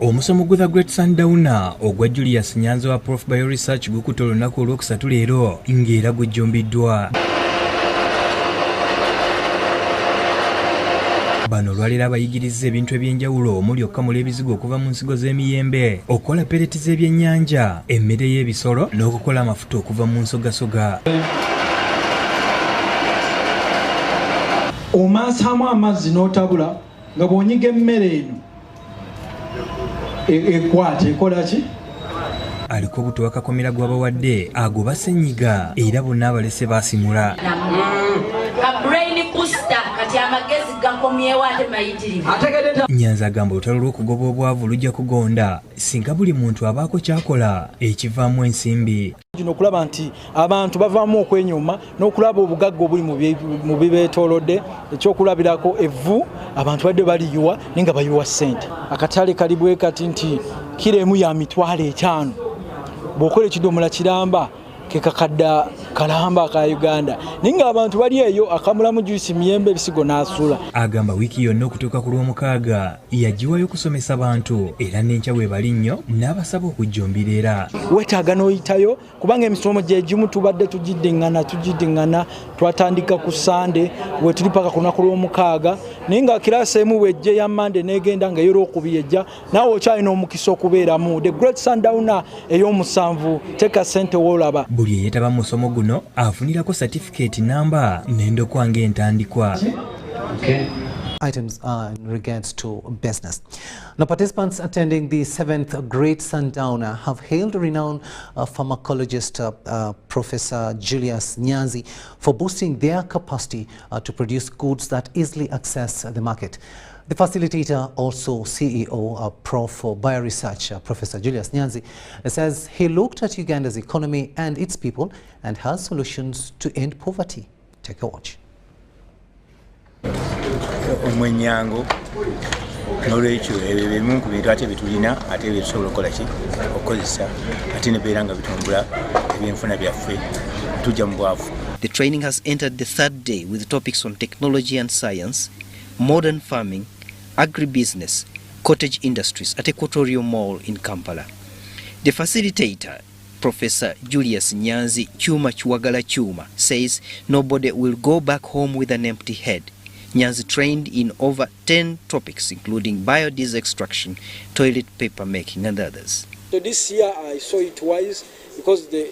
Omusomo gwa The Great Sundowner ogwa Julius Nyanzi wa Prof Bioresearch gukutte olunaku olwokusatu leero ng'era gujjumbiddwa. Bano olwaleero abayigiriza ebintu eby'enjawulo omuli okukamula ebizigo okuva mu nsigo z'emiyembe, okukola peleti z'ebyennyanja, emmere y'ebisolo n'okukola amafuta okuva mu nsogasoga. Omansaamu amazzi n'otabula nga bw'onyiga emmere eno ekwata ekola ki? Aliko obuto wakakomera gw'abawadde ago basenyiga era bonna abalese baasimula. Nyanzi agamba olutalo lw'okugoba obwavu lujja kugonda singa buli muntu abaako kyakola ekivaamu ensimbi. Gino okulaba nti abantu bavaamu okwenyuma n'okulaba obugagga obuli mu bibeetoolodde, ekyokulabirako evvu abantu badde baliyiwa naye nga bayiwa ssente. Akatale kali bwe kati nti kiro emu ya $5,000 bw'okola ekidomola kiramba ke kakadda kalamba ka Uganda naye nga abantu bali eyo akamulamu juice miyembe ebisigo n'asula. Agamba wiiki yonna okutuuka ku Lwomukaaga yagiwayo kusomesa abantu era n'enkya bwe bali nnyo n'abasaba okujjumbira era. Weetaaga n'oyitayo kubanga emisomo gye gimu tubadde tugiddiŋŋana twatandika ku Sande we tuli paka ku lunaku Lwomukaaga naye nga kiraasi emu bw'ejja ya Mande n'egenda nga y'Olwokubiri ejja naawe okyalina omukisa okubeeramu. The Great Sundowner ey'omusanvu TEEKA SENTE WOLABA. Buli eyeetaba mu musomo guno afunirako certificate namba n'endokwa ng'entandikwa. Items are in regards to business. Now, participants attending the 7th Great Sundowner have hailed renowned pharmacologist Professor Julius Nyanzi for boosting their capacity to produce goods that easily access the market. The facilitator, also CEO of Prof for Bioresearch, Professor Julius Nyanzi, says he looked at Uganda's economy and its people and has solutions to end poverty. Take a watch. Omwenyango n'olwekyo ebyo bimu ku bintu ate bitulina ate bitusobola okukola ki okukozesa ate ne beera nga bitumbula ebyenfuna byaffe tujja mu bwavu. The training has entered the third day with topics on technology and science, modern farming, agribusiness, cottage industries at Equatorial Mall in Kampala. The facilitator, Professor Julius Nyanzi, KIWAGALA, says nobody will go back home with an empty head. Nyanzi trained in over 10 topics, including biodiesel extraction, toilet paper making, and others. So this year I saw it twice because the